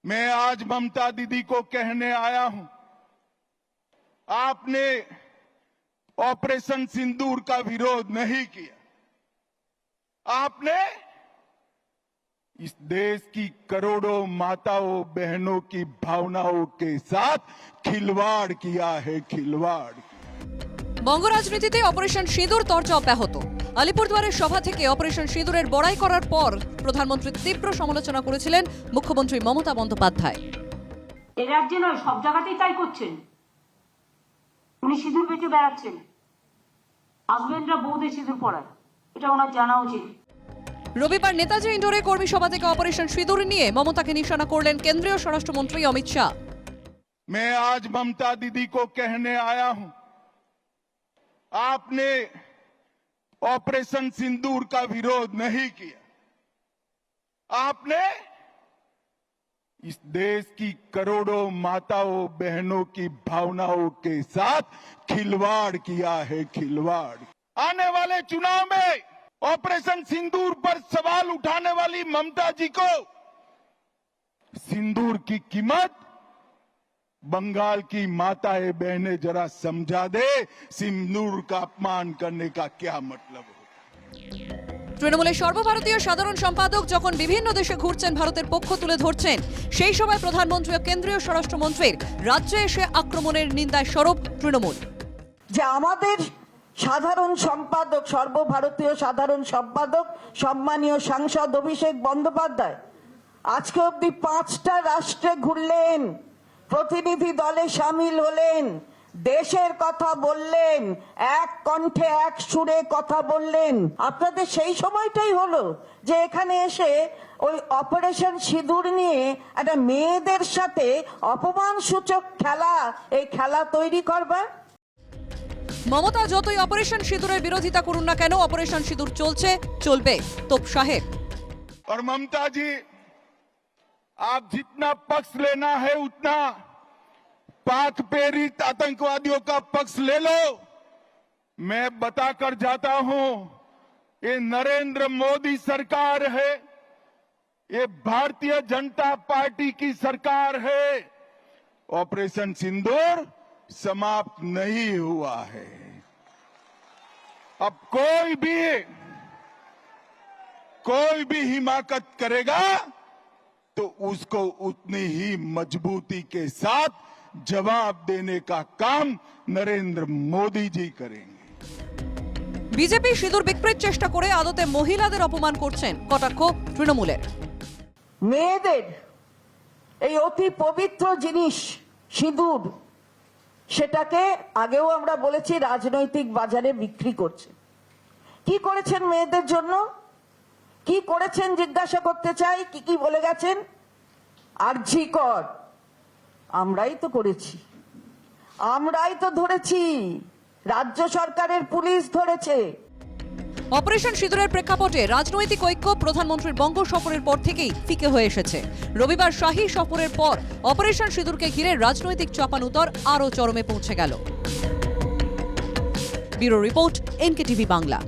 मैं आज ममता दीदी को कहने आया हूं, आपने ऑपरेशन सिंदूर का विरोध नहीं किया। आपने इस देश की करोड़ों माताओं बहनों की भावनाओं के साथ खिलवाड़ किया है, खिलवाड़। বঙ্গ রাজনীতিতে অপারেশন সিঁদুর চর্চা অব্যাহত। আলিপুরদুয়ারের সভা থেকে অপারেশন সিঁদুরের বড়াই করার পর প্রধানমন্ত্রী তীব্র সমালোচনা করেছিলেন মুখ্যমন্ত্রী মমতা বন্দ্যোপাধ্যায়। এই রাজ্যে নয়, সব জায়গাতেই তাই করছেন। উনি সিঁদুর বেঁচে বেড়াচ্ছেন, হাজবেন্ডরা বউদের সিঁদুর পরায়, এটা ওনার জানা উচিত। রবিবার নেতাজি ইন্ডোরে কর্মী সভা থেকে অপারেশন সিঁদুর নিয়ে মমতাকে নিশানা করলেন কেন্দ্রীয় স্বরাষ্ট্রমন্ত্রী অমিত শাহ। मैं आज ममता दीदी को कहने आया हूं, आपने ऑपरेशन सिंदूर का विरोध नहीं किया। आपने इस देश की करोड़ों माताओं बहनों की भावनाओं के साथ खिलवाड़ किया है, खिलवाड़। आने वाले चुनाव में ऑपरेशन सिंदूर पर सवाल उठाने वाली ममता जी को सिंदूर की कीमत बंगाल की माताएं बहनें जरा समझा दे, सिंदूर का अपमान करने का क्या मतलब होता। তৃণমূলের সর্বভারতীয় সাধারণ সম্পাদক যখন বিভিন্ন দেশে ঘুরছেন, ভারতের পক্ষ তুলে ধরছেন, সেই সময় প্রধানমন্ত্রী ও কেন্দ্রীয় স্বরাষ্ট্রমন্ত্রীর রাজ্যে এসে আক্রমণের নিন্দায় স্বরূপ তৃণমূল। যে আমাদের সাধারণ সম্পাদক, সর্বভারতীয় সাধারণ সম্পাদক সম্মানীয় সাংসদ অভিষেক বন্দ্যোপাধ্যায় আজকে অব্দি 5টা রাষ্ট্রে ঘুরলেন, প্রতিনিধি দলে সামিল হলেন, দেশের কথা বললেন, এক কণ্ঠে এক সুরে কথা বললেন। আপনাদের সেই সময়টাই হলো যে এখানে এসে ওই অপারেশন সিঁদুর নিয়ে একটা মেয়েদের সাথে অপমানসূচক খেলা, এই খেলা তৈরি করবা। মমতা যতই অপারেশন সিঁদুরের বিরোধিতা করুন না কেন, অপারেশন সিঁদুর চলছে, চলবে। তোপ সাহেব और ममता जी, आप जितना पक्ष लेना है उतना पाक प्रेरित आतंकवादियों का पक्ष ले लो। मैं बताकर जाता हूं, ये नरेंद्र मोदी सरकार है, ये भारतीय जनता पार्टी की सरकार है। ऑपरेशन सिंदूर समाप्त नहीं हुआ है। अब कोई भी हिमाकत करेगा तो उसको उतनी ही मजबूती के साथ जवाब देने का काम नरेंद्र मोदी जी करेंगे। বিজেপি সিঁদুর বিক্রির চেষ্টা করে আদতে মহিলাদের অপমান করছেন, কটাক্ষ তৃণমূলের। মেয়েদের এই অতি পবিত্র জিনিস সিঁদুর, সেটাকে আগেও আমরা বলেছি রাজনৈতিক বাজারে বিক্রি করছে। কি করেছেন মেয়েদের জন্য, কি করেছেন জিজ্ঞাসা করতে চাই। কি কি বলে গেছেন? আরজি কর, আমরাই তো করেছি, আমরাই তো ধরেছি, রাজ্য সরকারের পুলিশ ধরেছে। অপারেশন সিঁদুরের প্রেক্ষাপটে রাজনৈতিক ঐক্য প্রধানমন্ত্রীর বঙ্গ সফরের পর থেকেই ফিকে হয়ে এসেছে। রবিবার শাহী সফরের পর অপারেশন সিঁদুরকে ঘিরে রাজনৈতিক চাপানুতর আরও চরমে পৌঁছে গেল। Bureau report, NKTV Bangla.